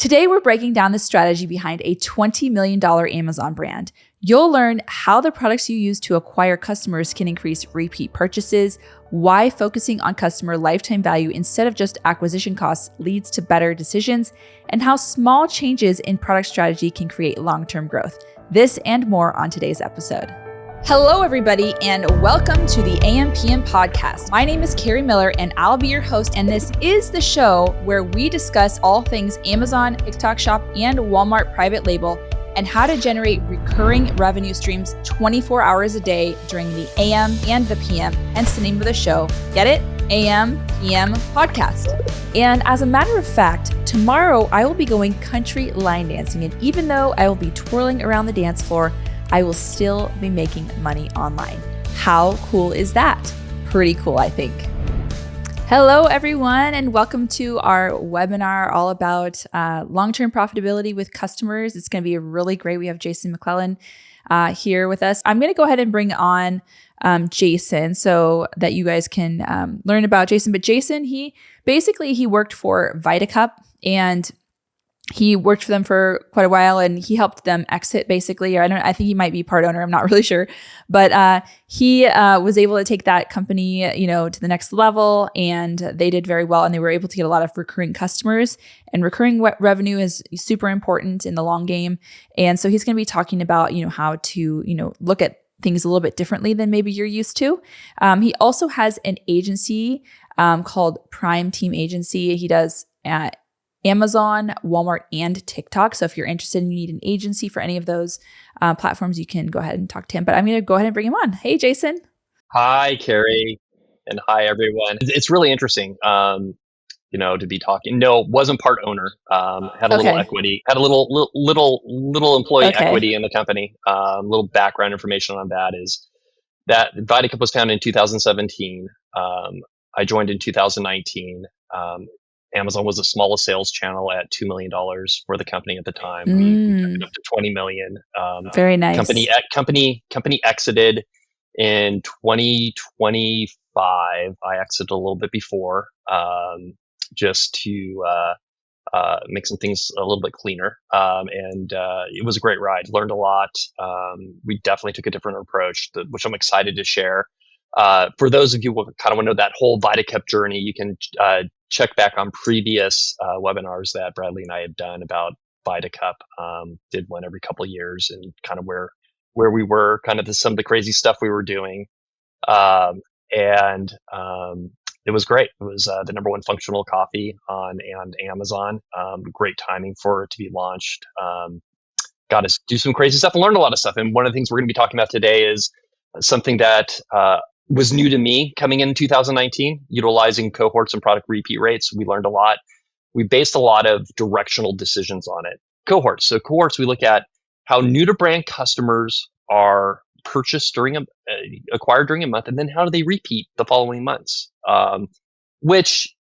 Today, we're breaking down the strategy behind a $20 million Amazon brand. You'll learn how the products you use to acquire customers can increase repeat purchases, why focusing on customer lifetime value instead of just acquisition costs leads to better decisions, and how small changes in product strategy can create long-term growth. This and more on today's episode. Hello, everybody, and welcome to the AM/PM podcast. My name is Carrie Miller, and I'll be your host, and this is the show where we discuss all things Amazon, TikTok Shop, and Walmart private label, and how to generate recurring revenue streams 24 hours a day during the AM and the PM, hence the name of the show. Get it? AM/PM podcast. And as a matter of fact, tomorrow I will be going country line dancing, and even though I will be twirling around the dance floor, I will still be making money online. How cool is that? Pretty cool, I think. Hello, everyone, and welcome to our webinar all about long-term profitability with customers. It's going to be really great. We have Jason McLellan here with us. I'm going to go ahead and bring on Jason so that you guys can learn about Jason. But Jason, he worked for VitaCup, and he worked for them for quite a while, and he helped them exit basically. Or I think he might be part owner. I'm not really sure, but he was able to take that company, to the next level, and they did very well, and they were able to get a lot of recurring customers. And recurring revenue is super important in the long game. And so he's going to be talking about how to look at things a little bit differently than maybe you're used to. He also has an agency called Prime Team Agency. He does Amazon, Walmart, and TikTok. So if you're interested and you need an agency for any of those platforms, you can go ahead and talk to him. But I'm going to go ahead and bring him on. Hey, Jason. Hi, Carrie, and hi, everyone. It's really interesting, to be talking. No, wasn't part owner. Had a little equity. Had a little employee equity in the company. Little background information on that is that VitaCup was founded in 2017. I joined in 2019. Amazon was the smallest sales channel at $2 million for the company at the time. We took it up to $20 million. Very nice. Company exited in 2025. I exited a little bit before, just to make some things a little bit cleaner. And it was a great ride. Learned a lot. We definitely took a different approach, which I'm excited to share. For those of you who kind of want to know that whole VitaCup journey, you can check back on previous webinars that Bradley and I have done about VitaCup. Did one every couple of years, and kind of where we were, kind of some of the crazy stuff we were doing. And it was great. It was the number one functional coffee on Amazon. Great timing for it to be launched. Got to do some crazy stuff and learn a lot of stuff. And one of the things we're going to be talking about today is something that was new to me coming in 2019, utilizing cohorts and product repeat rates. We learned a lot. We based a lot of directional decisions on it. Cohorts. So cohorts, we look at how new to brand customers are purchased acquired during a month, and then how do they repeat the following months, which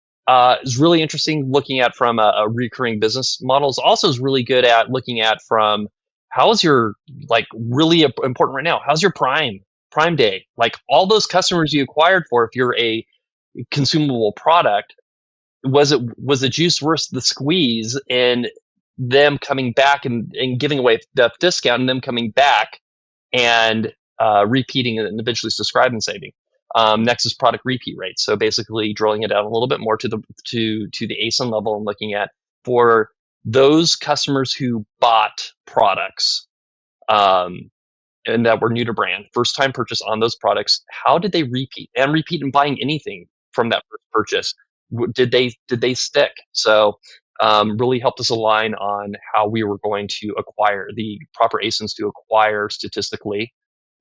is really interesting looking at from a recurring business models. Also is really good at looking at from how's your, really important right now, how's your Prime Day, all those customers you acquired for, if you're a consumable product, was the juice worth the squeeze, and them coming back and giving away the discount, and them coming back and repeating and eventually subscribing and saving. Next is product repeat rate. So basically drilling it down a little bit more to the ASIN level, and looking at, for those customers who bought products, and that were new to brand, first time purchase on those products, how did they repeat in buying anything from that first purchase? Did they stick? So really helped us align on how we were going to acquire the proper ASINs to acquire statistically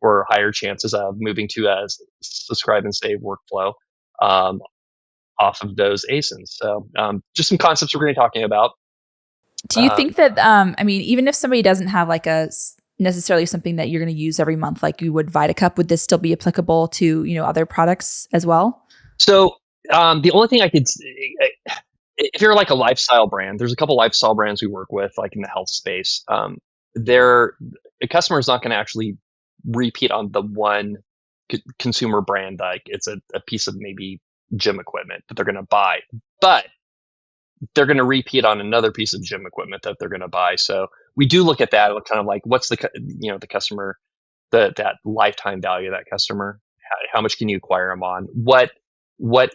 for higher chances of moving to a subscribe and save workflow off of those ASINs. So just some concepts we're going to be talking about. Do you think that, even if somebody doesn't have necessarily something that you're going to use every month, like you would VitaCup, would this still be applicable to, other products as well? So the only thing I could, if you're a lifestyle brand, there's a couple lifestyle brands we work with, in the health space. The customer is not going to actually repeat on the one consumer brand. It's a piece of maybe gym equipment that they're going to buy. But they're going to repeat on another piece of gym equipment that they're going to buy. So we do look at that, kind of like what's the customer, that lifetime value of that customer. How much can you acquire them on? What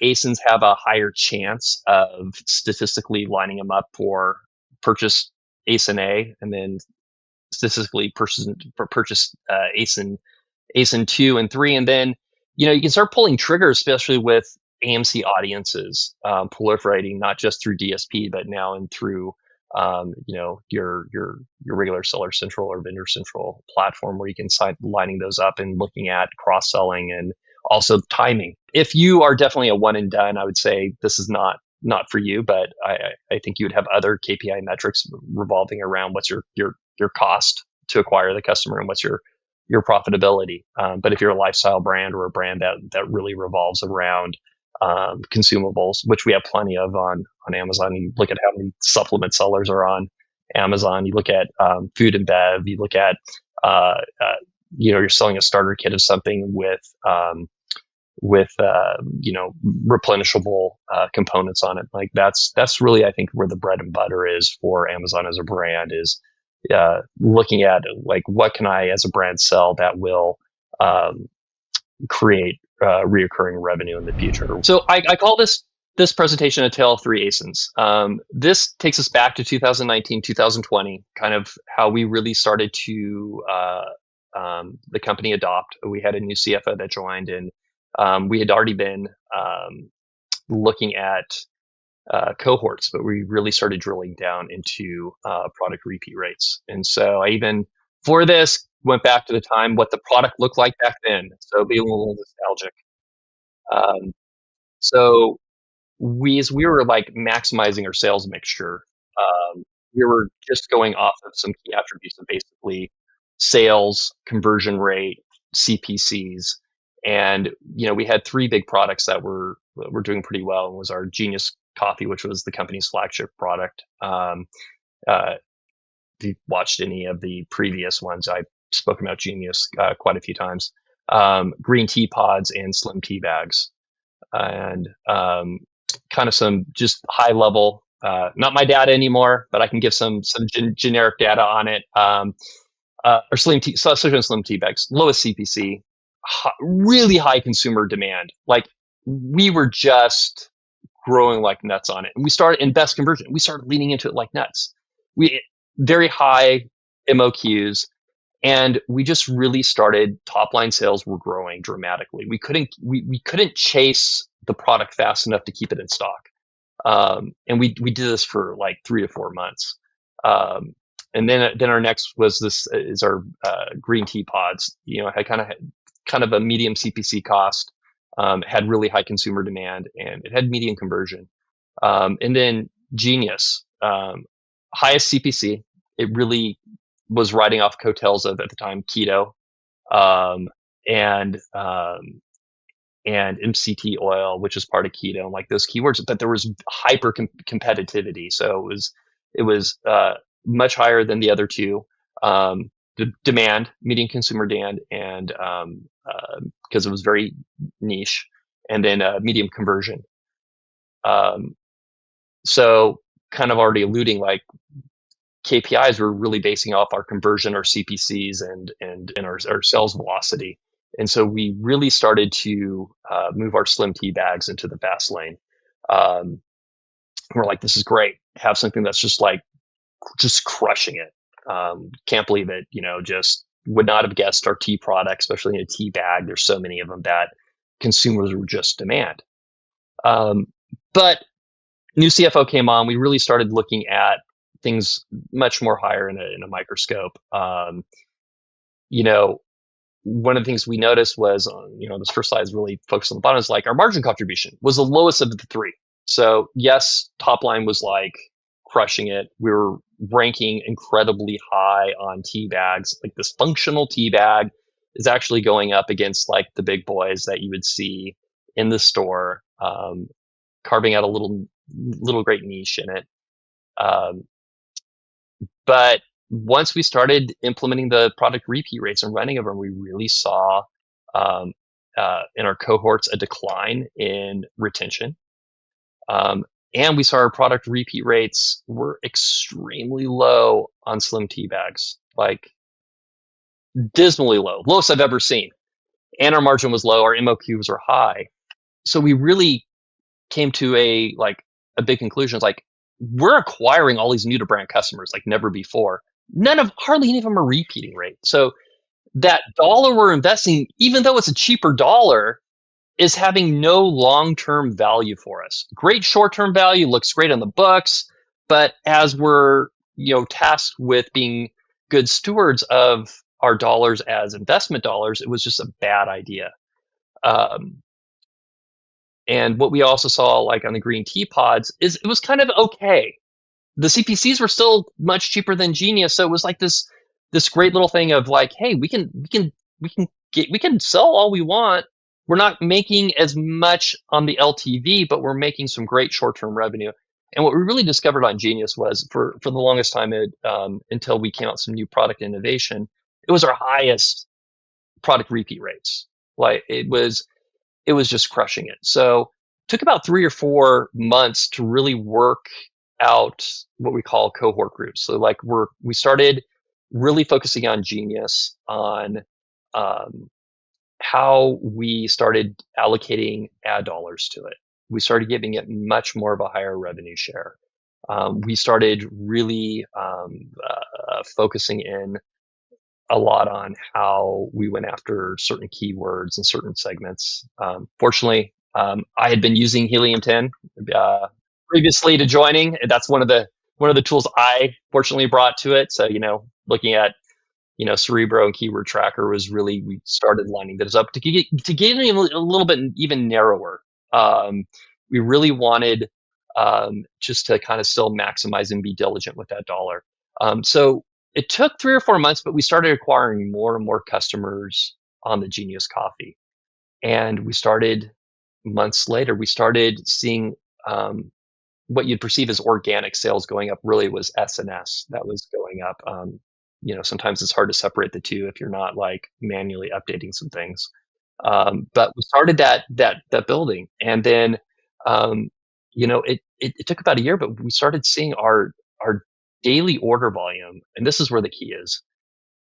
ASINs have a higher chance of statistically lining them up for purchase ASIN A, and then statistically purchase ASIN 2 and 3, and then you can start pulling triggers, especially with AMC audiences proliferating, not just through DSP, but now and through your regular Seller Central or Vendor Central platform, where you can start lining those up and looking at cross selling and also timing. If you are definitely a one and done, I would say this is not for you, but I think you would have other KPI metrics revolving around what's your cost to acquire the customer and what's your profitability. But if you're a lifestyle brand or a brand that really revolves around consumables, which we have plenty of on Amazon, you look at how many supplement sellers are on Amazon. You look at food and bev. You look at you're selling a starter kit of something with replenishable components on it. Like that's really, I think, where the bread and butter is for Amazon as a brand, is looking at like, what can I as a brand sell that will create reoccurring revenue in the future. So I call this presentation a tale of three ASINs. This takes us back to 2019, 2020, kind of how we really started to the company adopt. We had a new CFO that joined, and we had already been looking at cohorts, but we really started drilling down into product repeat rates. And so I even, for this, went back to the time what the product looked like back then. So be a little nostalgic. So as we were like maximizing our sales mixture, we were just going off of some key attributes of basically sales, conversion rate, CPCs. And we had three big products that were doing pretty well. And was our Genius Coffee, which was the company's flagship product. If you watched any of the previous ones, I spoke about Genius quite a few times. Green tea pods and slim tea bags, and kind of some just high level. Not my data anymore, but I can give some generic data on it. Or slim tea, so slim tea bags, lowest CPC, really high consumer demand. Like, we were just growing like nuts on it, and we started in best conversion. We started leaning into it like nuts. We very high MOQs, and we just really started. Top line sales were growing dramatically. We couldn't chase the product fast enough to keep it in stock, and we did this for like 3 to 4 months. And then our next was our green tea pods. Had kind of a medium CPC cost, had really high consumer demand, and it had medium conversion. And then Genius, highest CPC. It really was riding off coattails of, at the time, keto, and MCT oil, which is part of keto, and like those keywords. But there was hyper competitivity, so it was much higher than the other two. The demand, medium consumer demand, and because it was very niche, and then medium conversion. So kind of already alluding, like, KPIs were really basing off our conversion, our CPCs, and our sales velocity. And so we really started to move our slim tea bags into the fast lane. We're like, this is great. Have something that's just crushing it. Can't believe it. Just would not have guessed our tea product, especially in a tea bag. There's so many of them that consumers would just demand. But new CFO came on. We really started looking at things much more higher in a microscope. One of the things we noticed was, this first slide is really focused on the bottom, is like our margin contribution was the lowest of the three. So yes, top line was like crushing it. We were ranking incredibly high on tea bags. Like, this functional tea bag is actually going up against like the big boys that you would see in the store, carving out a little great niche in it. But once we started implementing the product repeat rates and running of them, we really saw in our cohorts a decline in retention. And we saw our product repeat rates were extremely low on slim tea bags, like dismally low, lowest I've ever seen. And our margin was low, our MOQs were high. So we really came to a big conclusion. It's like, we're acquiring all these new to brand customers like never before. Hardly any of them are repeating rate. So that dollar we're investing, even though it's a cheaper dollar, is having no long-term value for us. Great short-term value, looks great on the books, but as we're tasked with being good stewards of our dollars as investment dollars, it was just a bad idea. And what we also saw, like on the green tea pods, is it was kind of okay. The CPCs were still much cheaper than Genius, so it was like this great little thing of like, hey, we can sell all we want. We're not making as much on the LTV, but we're making some great short-term revenue. And what we really discovered on Genius was, for the longest time, until we came out with some new product innovation, it was our highest product repeat rates. Like it was just crushing it. So it took about 3 or 4 months to really work out what we call cohort groups. So like we started really focusing on Genius, on how we started allocating ad dollars to it. We started giving it much more of a higher revenue share. We started really focusing in a lot on how we went after certain keywords and certain segments. Fortunately, I had been using Helium 10 previously to joining. That's one of the tools I fortunately brought to it. So looking at Cerebro and Keyword Tracker was really, we started lining those up to get it a little bit even narrower. We really wanted just to kind of still maximize and be diligent with that dollar. So it took 3 or 4 months, but we started acquiring more and more customers on the Genius Coffee. And months later, we started seeing what you'd perceive as organic sales going up. Really was S&S that was going up. Sometimes it's hard to separate the two if you're not like manually updating some things. But we started that building, and then it took about a year, but we started seeing our daily order volume, and this is where the key is,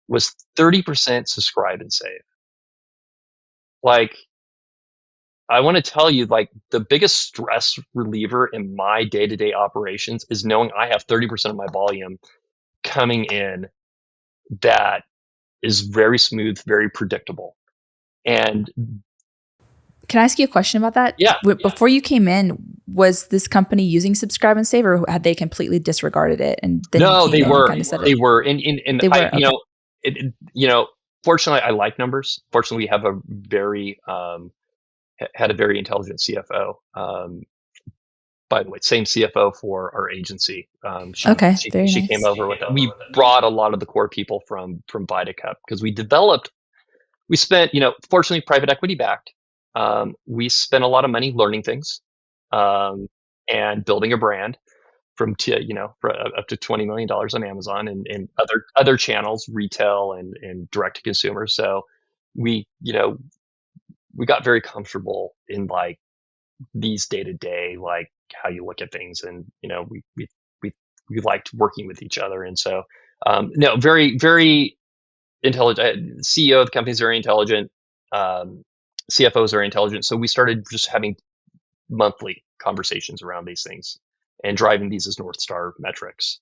was 30% subscribe and save. Like, I want to tell you, like, the biggest stress reliever in my day-to-day operations is knowing I have 30% of my volume coming in that is very smooth, very predictable. And can I ask you a question about that? Yeah. Before you came in, was this company using subscribe and save, or had they completely disregarded it? And then no, they were. They were. And they were. Okay. Fortunately, I like numbers. Fortunately, we have had a very intelligent CFO. By the way, same CFO for our agency. She came over with it. We brought a lot of the core people from VitaCup, because we spent, fortunately, private equity backed. We spent a lot of money learning things, and building a brand for up to $20 million on Amazon and other channels, retail and direct to consumer. So we got very comfortable in like these day to day, like how you look at things, and we liked working with each other. And so no, very, very intelligent. CEO of the company is very intelligent. CFO is very intelligent. So we started just having monthly conversations around these things and driving these as North Star metrics.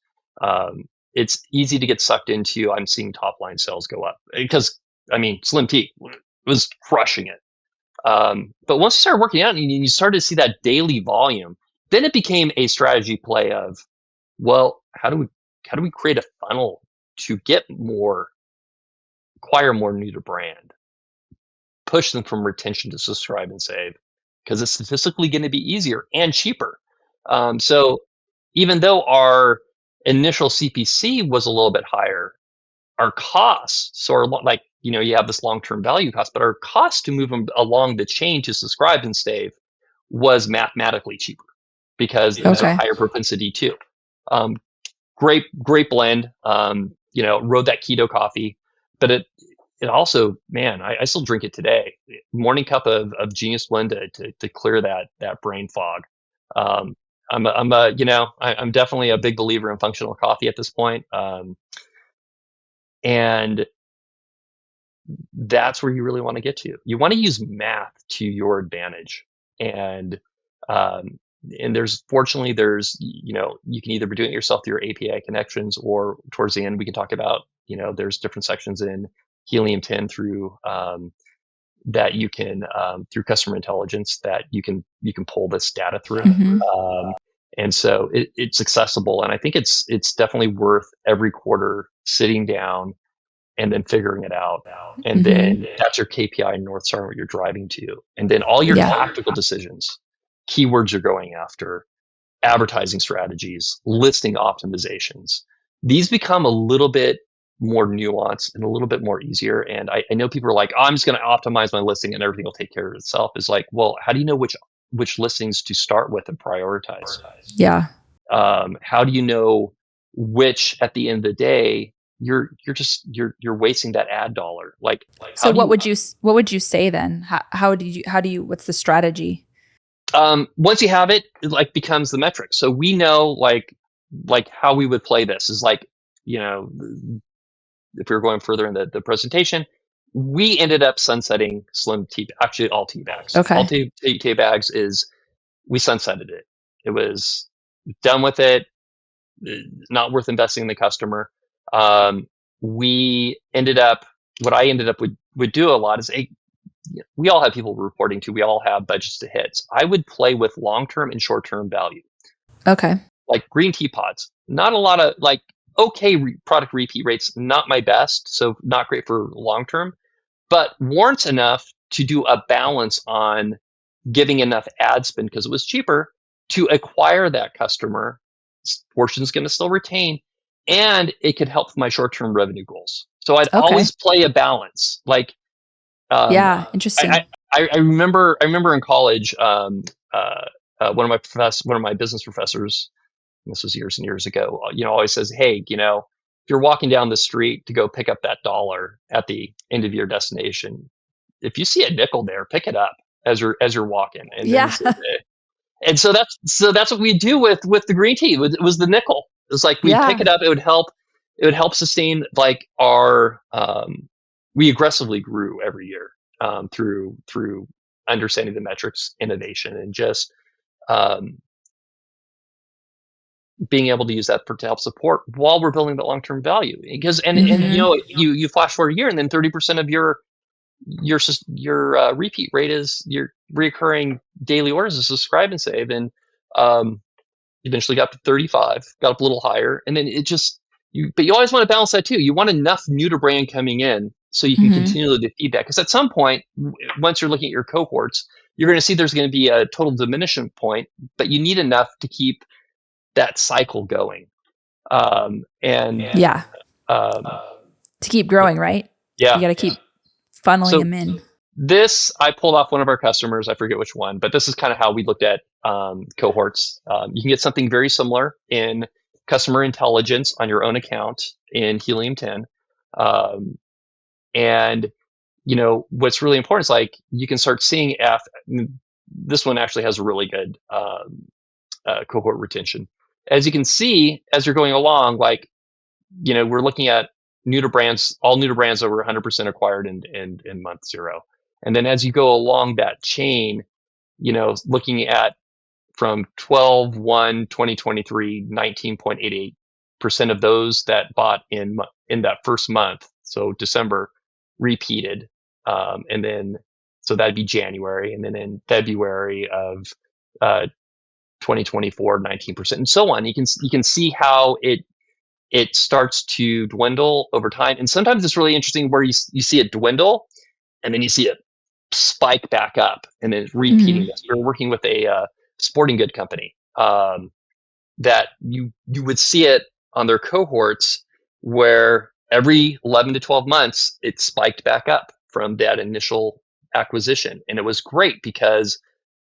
It's easy to get sucked into, I'm seeing top line sales go up, because Slim Tea was crushing it. But once you started working out and you started to see that daily volume, then it became a strategy play of, well, how do we create a funnel to acquire more new to brand, push them from retention to subscribe and save, because it's statistically going to be easier and cheaper. So even though our initial CPC was a little bit higher, our costs, so you have this long-term value cost, but our cost to move them along the chain to subscribe and save was mathematically cheaper, because it was a higher propensity too. Great blend. Rode that keto coffee, but it also, man, I still drink it today. Morning cup of Genius Blend to clear that brain fog. I'm definitely a big believer in functional coffee at this point. And that's where you really want to get to. You want to use math to your advantage. And, um, and fortunately, you can either be doing it yourself through your API connections, or towards the end, we can talk about, there's different sections in Helium 10 through, that you can, through customer intelligence, that you can pull this data through. And so it's accessible. And I think it's definitely worth every quarter sitting down and then figuring it out. And then that's your KPI and North Star, what you're driving to. And then all your tactical decisions, keywords you're going after, advertising strategies, listing optimizations, these become a little bit more nuanced and a little bit more easier. And I know people are like, oh, I'm just going to optimize my listing and everything will take care of itself. It's like, well, how do you know which listings to start with and prioritize? Yeah. How do you know which, at the end of the day, you're wasting that ad dollar? Like, so what would you say then? How do you what's the strategy? Once you have it, like, becomes the metric. So we know, like how we would play this is like, if we were going further in the presentation, we ended up sunsetting slim tea, actually all tea bags. Okay. All tea bags we sunsetted it. It was done with it. Not worth investing in the customer. What I ended up would do a lot is, we all have people reporting to, we all have budgets to hit. So I would play with long-term and short-term value. Okay. Like green tea pods, not a lot of product repeat rates, not my best. So not great for long-term, but warrants enough to do a balance on giving enough ad spend because it was cheaper to acquire that customer. Portion's going to still retain, and it could help my short-term revenue goals. So I'd always play a balance. Like, interesting. I remember in college, one of my business professors, and this was years and years ago, always says, hey, if you're walking down the street to go pick up that dollar at the end of your destination, if you see a nickel there, pick it up as you're walking. And and so that's what we do with the green tea. It was the nickel. It was like we pick it up. It would help sustain, like, our. We aggressively grew every year through understanding the metrics, innovation, and just being able to use that to help support while we're building the long-term value. Because you flash forward a year, and then 30% of your repeat rate is your recurring daily orders is subscribe and save, and eventually got to 35, got up a little higher, and then it just but you always want to balance that too. You want enough new to brand coming in so you can continually do feedback, because at some point, once you're looking at your cohorts, you're going to see there's going to be a total diminishing point, but you need enough to keep that cycle going. To keep growing, right? Yeah. You got to keep funneling them in. This, I pulled off one of our customers, I forget which one, but this is kind of how we looked at cohorts. You can get something very similar in customer intelligence on your own account in Helium 10. And, what's really important is, like, you can start seeing this one actually has a really good cohort retention. As you can see, as you're going along, like, we're looking at all new to brands over 100% acquired in month 0. And then as you go along that chain, looking at from 12/1/2023, 19.88% of those that bought in that first month, so December, repeated. And then, so that'd be January. And then in February of 2024, 19%, and so on. You can see how it starts to dwindle over time. And sometimes it's really interesting where you see it dwindle, and then you see it spike back up, and then it's repeating this. We're working with a sporting good company that you would see it on their cohorts, where every 11 to 12 months, it spiked back up from that initial acquisition. And it was great because,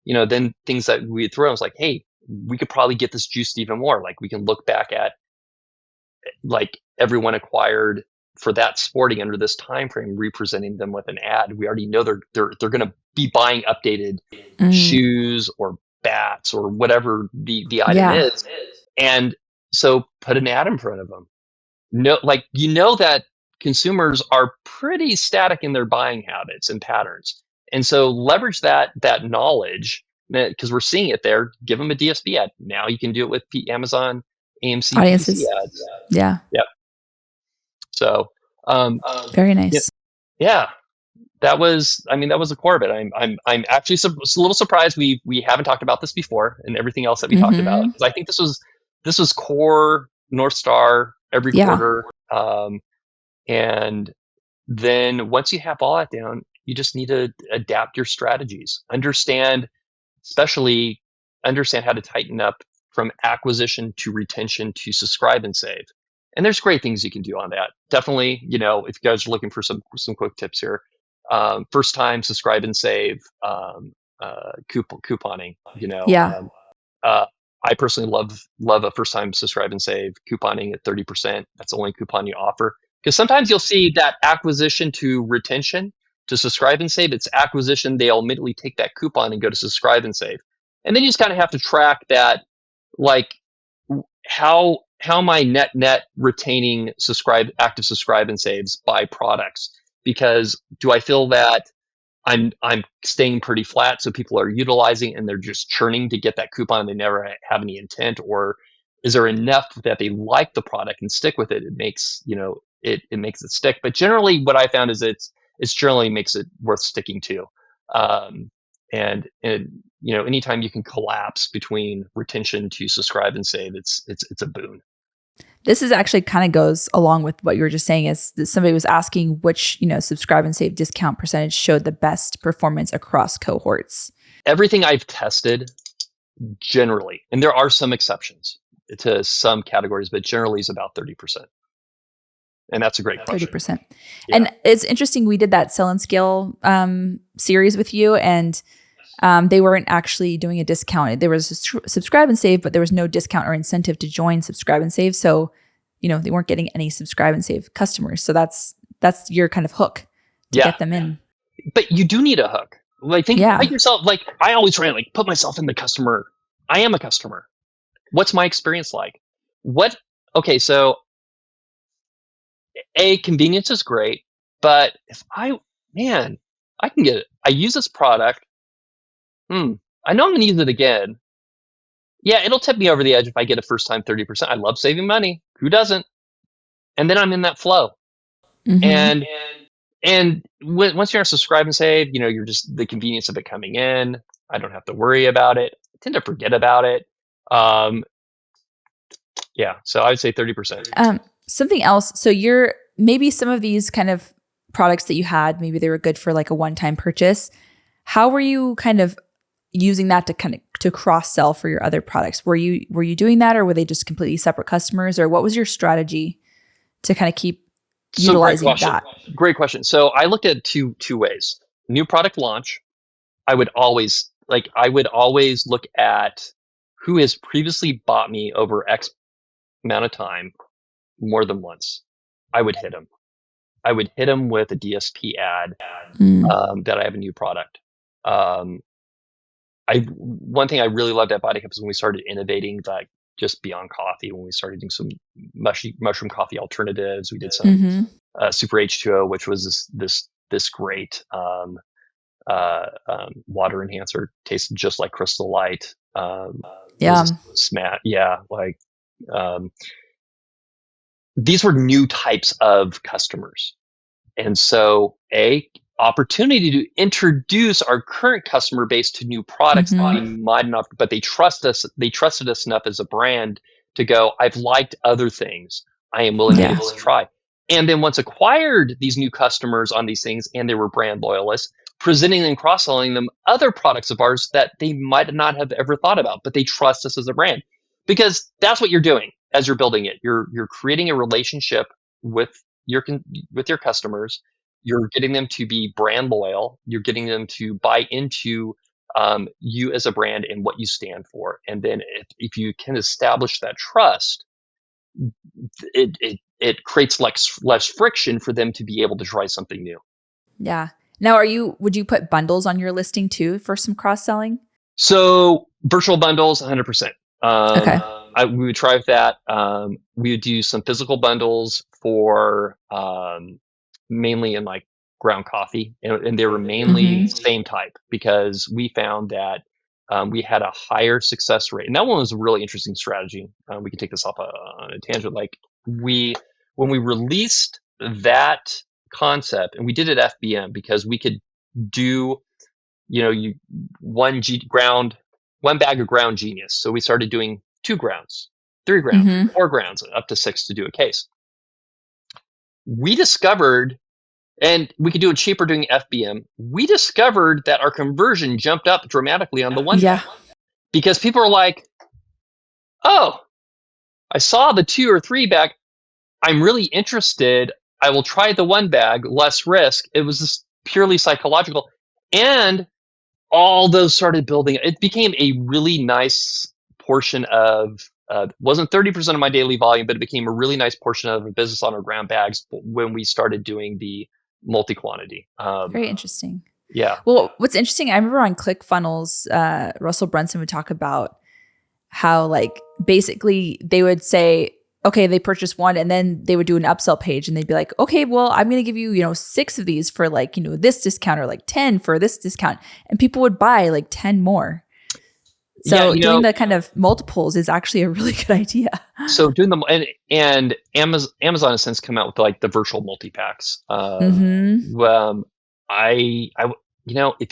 then things that we would throw, I was like, hey, we could probably get this juiced even more. Like, we can look back at, like, everyone acquired for that sporting under this time frame, representing them with an ad. We already know they're going to be buying updated shoes or bats or whatever the item is. And so put an ad in front of them. No, like, that consumers are pretty static in their buying habits and patterns. And so leverage that knowledge, because we're seeing it there. Give them a DSP ad. Now you can do it with Amazon AMC Audiences. PPC ads. Yeah. Yep. So very nice. Yeah. That was the core of it. I'm actually a little surprised we haven't talked about this before and everything else that we talked about, because I think this was core North Star every quarter. And then once you have all that down, you just need to adapt your strategies. Understand how to tighten up from acquisition to retention to subscribe and save. And there's great things you can do on that. Definitely, if you guys are looking for some quick tips here, first time subscribe and save, couponing. I personally love a first time subscribe and save couponing at 30%. That's the only coupon you offer, because sometimes you'll see that acquisition to retention to subscribe and save. It's acquisition. They'll immediately take that coupon and go to subscribe and save. And then you just kind of have to track that, like, how am I net retaining active subscribe and saves by products? Because do I feel that I'm staying pretty flat, so people are utilizing and they're just churning to get that coupon, they never have any intent? Or is there enough that they like the product and stick with it? It makes it makes it stick. But generally, what I found is it's generally makes it worth sticking to. And anytime you can collapse between retention to subscribe and save, it's a boon. This is actually kind of goes along with what you were just saying, is that somebody was asking which, subscribe and save discount percentage showed the best performance across cohorts. Everything I've tested generally, and there are some exceptions to some categories, but generally is about 30%. And that's a great question. 30%. Yeah. And it's interesting. We did that Sell and Scale series with you, and they weren't actually doing a discount. There was a subscribe and save, but there was no discount or incentive to join subscribe and save. So, they weren't getting any subscribe and save customers. So that's your kind of hook to get them in. But you do need a hook. Like, think like yourself. Like, I always try to put myself in the customer. I am a customer. What's my experience like? Okay, so convenience is great, but if I can get it. I use this product. I know I'm going to use it again. Yeah, it'll tip me over the edge if I get a first time 30%. I love saving money. Who doesn't? And then I'm in that flow. Mm-hmm. And once you're on subscribe and save, you're just the convenience of it coming in. I don't have to worry about it. I tend to forget about it. So I would say 30%. Something else. So maybe some of these kind of products that you had, maybe they were good for like a one-time purchase. How were you kind of using that to cross-sell for your other products? Were you doing that, or were they just completely separate customers, or what was your strategy to kind of keep utilizing that? Great question. So I looked at two ways. New product launch, I would always look at who has previously bought me over X amount of time more than once. I would hit them with a DSP ad that I have a new product. One thing I really loved at VitaCup is when we started innovating, like, just beyond coffee. When we started doing some mushroom coffee alternatives, we did some Super H2O, which was this great water enhancer, tasted just like Crystal Light. These were new types of customers, and so opportunity to introduce our current customer base to new products that we might not, but they trusted us enough as a brand to go, I've liked other things, I am willing to try. And then once acquired these new customers on these things, and they were brand loyalists, presenting and cross-selling them other products of ours that they might not have ever thought about, but they trust us as a brand. Because that's what you're doing as you're building it. You're creating a relationship with your customers. You're getting them to be brand loyal. You're getting them to buy into you as a brand and what you stand for. And then if you can establish that trust, it creates less friction for them to be able to try something new. Yeah. Now, would you put bundles on your listing too for some cross-selling? So virtual bundles, 100%. Okay. We would try with that. We would do some physical bundles for mainly in like ground coffee, and they were mainly same type because we found that we had a higher success rate, and that one was a really interesting strategy. We can take this off on a tangent. Like when we released that concept, and we did it FBM because we could do you one bag of ground genius. So we started doing 2 grounds, 3 grounds, 4 grounds, up to 6 to do a case. We discovered, and we could do it cheaper doing FBM. We discovered that our conversion jumped up dramatically on the one bag because people are like, "Oh, I saw the 2 or 3 bag. I'm really interested. I will try the 1 bag, less risk." It was just purely psychological, and all those started building. It became a really nice portion of, wasn't 30% of my daily volume, but it became a really nice portion of a business on our ground bags when we started doing the multi-quantity. Very interesting. Yeah. Well, what's interesting, I remember on ClickFunnels, Russell Brunson would talk about how like basically they would say, okay, they purchased 1 and then they would do an upsell page and they'd be like, okay, well, I'm going to give you, 6 of these for like, this discount or like 10 for this discount. And people would buy like 10 more. So doing the kind of multiples is actually a really good idea. So doing them, and Amazon has since come out with like the virtual multi-packs. If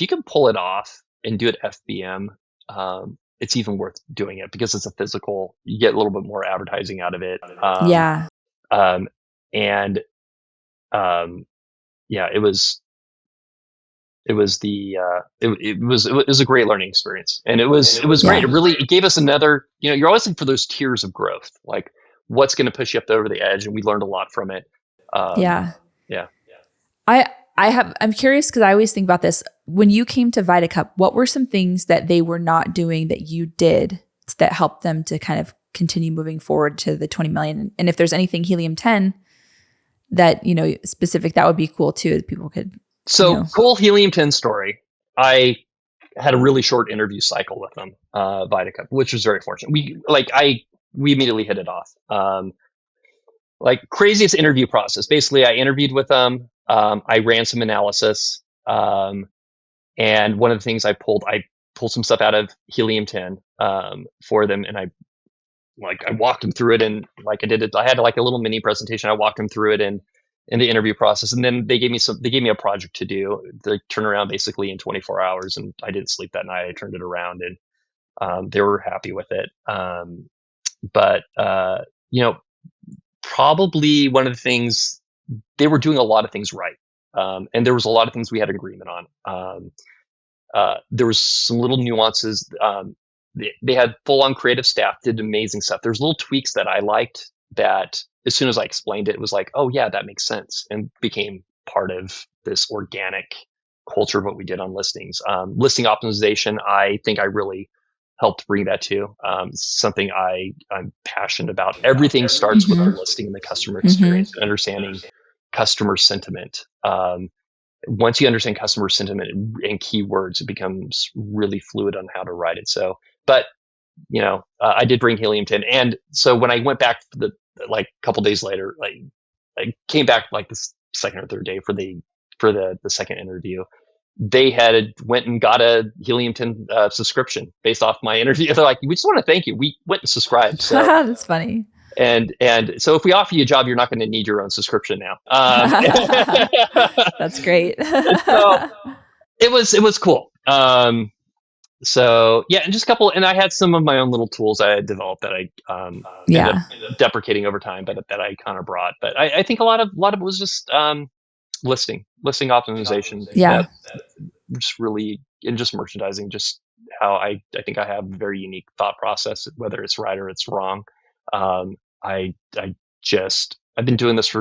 you can pull it off and do it FBM, it's even worth doing it because it's a physical. You get a little bit more advertising out of it. It was a great learning experience, and it was great. It gave us another. You're always looking for those tiers of growth, like what's going to push you up over the edge, and we learned a lot from it. I'm curious because I always think about this. When you came to VitaCup, what were some things that they were not doing that you did that helped them to kind of continue moving forward to the 20 million? And if there's anything Helium 10 that, specific, that would be cool too. People could. So cool Helium 10 story. I had a really short interview cycle with them, VitaCup, which was very fortunate. We immediately hit it off. Craziest interview process. Basically, I interviewed with them. I ran some analysis. And one of the things I pulled some stuff out of Helium 10 for them, and I walked them through it, and I did it. I had a little mini presentation. I walked them through it in the interview process, and then they gave me a project to do, the turnaround basically in 24 hours, and I didn't sleep that night. I turned it around, and they were happy with it. But probably one of the things, they were doing a lot of things right. And there was a lot of things we had agreement on. There was some little nuances. They had full-on creative staff, did amazing stuff. There's little tweaks that I liked that as soon as I explained it, it was like, oh yeah, that makes sense, and became part of this organic culture of what we did on listings. Listing optimization, I think I really helped bring that to. Something I'm passionate about. Everything starts with our listing and the customer experience, and understanding customer sentiment. Once you understand customer sentiment and keywords, it becomes really fluid on how to write it. So, but I did bring Helium 10, and so when I went back for the couple days later, I came back the second or third day for the second interview. They had went and got a Helium 10 subscription based off my interview. They're like, we just want to thank you. We went and subscribed. So that's funny. And so if we offer you a job, you're not going to need your own subscription now. That's great. So it was cool. So yeah, and just a couple, and I had some of my own little tools I had developed that I ended up deprecating over time, but that I kind of brought. But I think a lot of it was just listing optimization. Yeah. Just really, and just merchandising, just how I think I have a very unique thought process, whether it's right or it's wrong. I've been doing this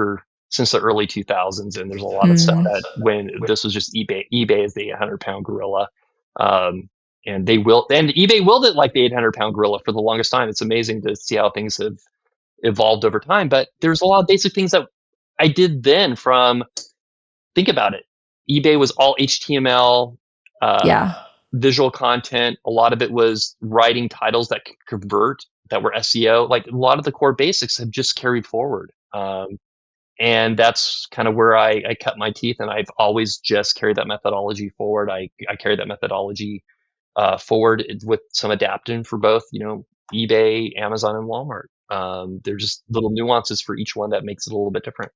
since the early 2000s, and there's a lot of stuff that when this was just eBay is the 800-pound gorilla. And eBay willed it like the 800-pound gorilla for the longest time. It's amazing to see how things have evolved over time. But there's a lot of basic things that I did then think about it. eBay was all HTML. visual content. A lot of it was writing titles that could convert, that were SEO. Like a lot of the core basics have just carried forward. And that's kind of where I cut my teeth, and I've always just carried that methodology forward. I carry that methodology forward with some adapting for both, eBay, Amazon, and Walmart. They're just little nuances for each one that makes it a little bit different.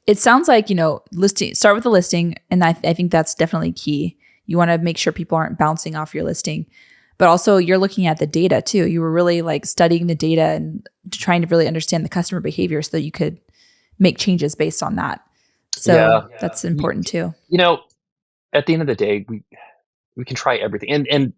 It sounds like, start with the listing. And I think that's definitely key. You want to make sure people aren't bouncing off your listing, but also you're looking at the data too. You were really like studying the data and trying to really understand the customer behavior so that you could make changes based on that. So that's important too. At the end of the day, we can try everything, and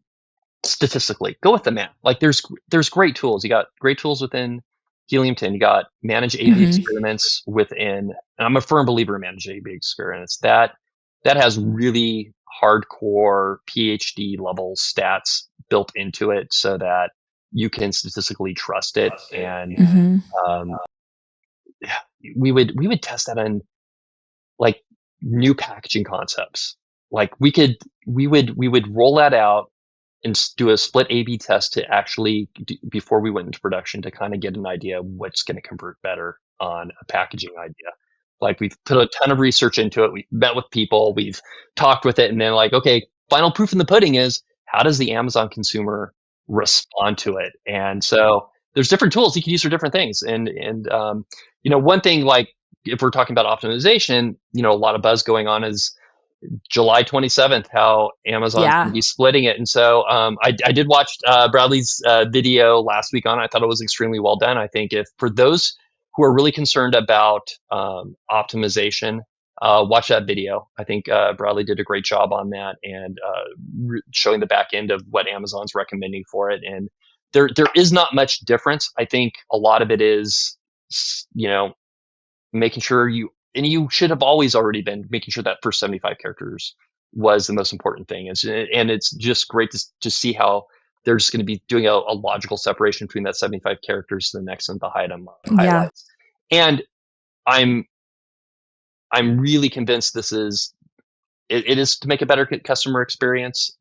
statistically go with the math. Like there's great tools. You got great tools within Helium 10. You got manage A/B experiments within, and I'm a firm believer in manage A/B experiments. That has really hardcore PhD level stats built into it so that you can statistically trust it. And we would test that on like new packaging concepts. Like we would roll that out and do a split A/B test to actually before we went into production to kind of get an idea of what's going to convert better on a packaging idea. Like we've put a ton of research into it. We've met with people, we've talked with it, and then like, okay, final proof in the pudding is how does the Amazon consumer respond to it? And so there's different tools you can use for different things. And one thing, like if we're talking about optimization, a lot of buzz going on is July 27th, how Amazon's going to be splitting it. And so I did watch Bradley's video last week on it. I thought it was extremely well done. I think if for those who are really concerned about optimization, watch that video. I think Bradley did a great job on that and showing the back end of what Amazon's recommending for it. And there is not much difference. I think a lot of it is, making sure you should have always already been making sure that first 75 characters was the most important thing. And it's just great to see how they're just going to be doing a logical separation between that 75 characters to the next and the item highlights. And I'm really convinced this is, it is to make a better customer experience.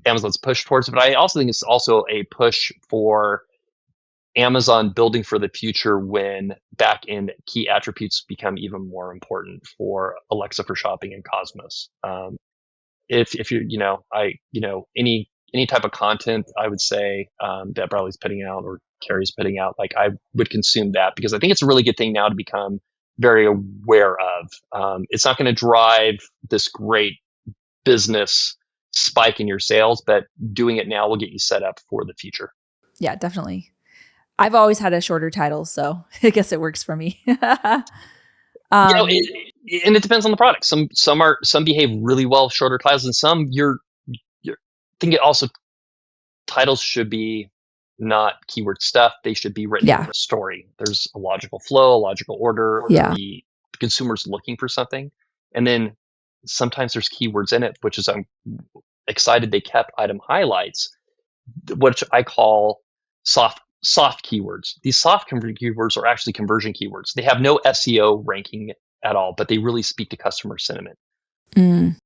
Amazon's push towards it, but I also think it's also a push for Amazon building for the future when back-end key attributes become even more important for Alexa for shopping and Cosmos. If you're, any type of content, I would say that Bradley's putting out or Carrie's putting out, like I would consume that because I think it's a really good thing now to become very aware of. It's not going to drive this great business spike in your sales, but doing it now will get you set up for the future. Yeah, definitely. I've always had a shorter title, so I guess it works for me. And it depends on the product. Some behave really well shorter titles, and some I think it also titles should be not keyword stuff. They should be written in a story. There's a logical flow, a logical order. The consumer's looking for something, and then sometimes there's keywords in it, which is I'm excited they kept item highlights, which I call soft keywords. These soft keywords are actually conversion keywords. They have no SEO ranking at all, but they really speak to customer sentiment.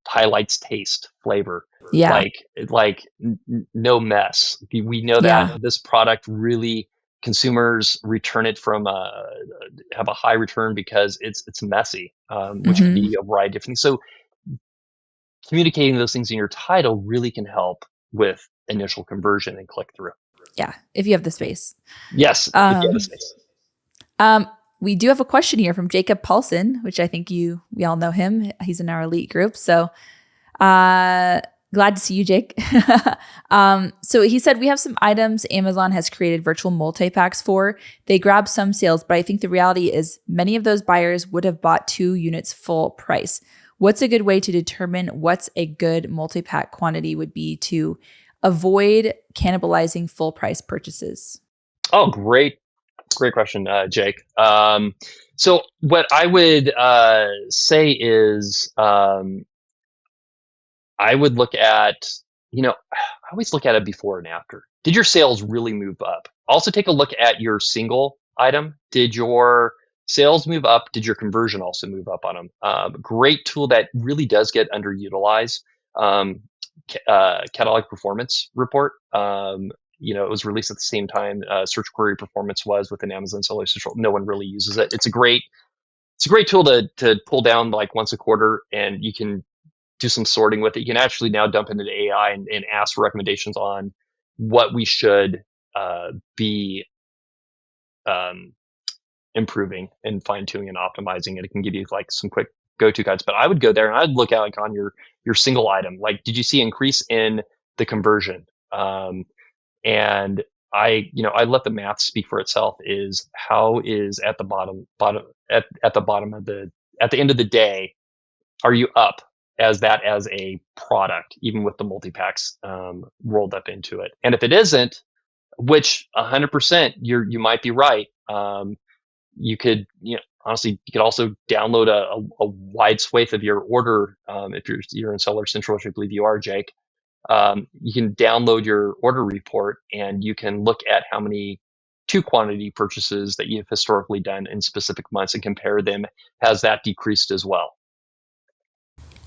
Highlights taste, flavor. Like no mess. We know that this product really consumers return it from have a high return because it's messy, which could be a variety of different things. So communicating those things in your title really can help with initial conversion and click through. Yeah, if you have the space. Yes, if you have the space. We do have a question here from Jacob Paulson, which I think we all know him. He's in our elite group. So glad to see you, Jake. So he said, we have some items Amazon has created virtual multi-packs for. They grab some sales, but I think the reality is many of those buyers would have bought 2 units full price. What's a good way to determine what's a good multi-pack quantity would be to avoid cannibalizing full price purchases? Oh, great question, Jake. So what I would say is I would look at, I always look at it before and after. Did your sales really move up? Also take a look at your single item. Did your sales move up? Did your conversion also move up on them? Great tool that really does get underutilized. catalog performance report. It was released at the same time search query performance was within Amazon Seller Central. No one really uses it. It's a great tool to pull down like once a quarter, and you can do some sorting with it. You can actually now dump into the AI and ask for recommendations on what we should be improving and fine tuning and optimizing it. It can give you like some quick go-to guides, but I would go there and I'd look at like on your single item, like, did you see increase in the conversion? And I let the math speak for itself. Is how is at the end of the day, are you up as a product, even with the multi-packs rolled up into it? And if it isn't, which 100% you might be right. You could, honestly, you could also download a wide swathe of your order. If you're in Seller Central, which I believe you are, Jake, you can download your order report and you can look at how many 2 quantity purchases that you've historically done in specific months and compare them. Has that decreased as well?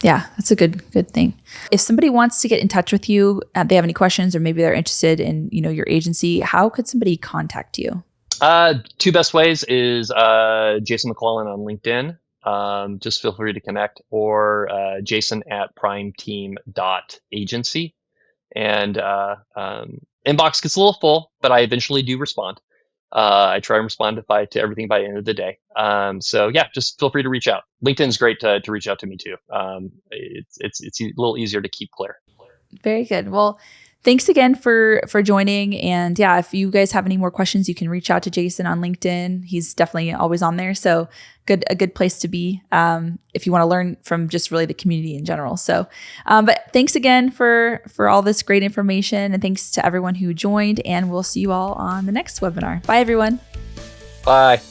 Yeah, that's a good thing. If somebody wants to get in touch with you, they have any questions, or maybe they're interested in, your agency, how could somebody contact you? 2 best ways is Jason McLellan on LinkedIn. Just feel free to connect, or jason@primeteam.agency. And inbox gets a little full, but I eventually do respond. I try and respond to everything by the end of the day. So yeah, just feel free to reach out. LinkedIn's great to reach out to me too. It's a little easier to keep clear. Very good. Well, thanks again for joining. And yeah, if you guys have any more questions, you can reach out to Jason on LinkedIn. He's definitely always on there. So a good place to be if you want to learn from just really the community in general. So, but thanks again for all this great information, and thanks to everyone who joined, and we'll see you all on the next webinar. Bye, everyone. Bye.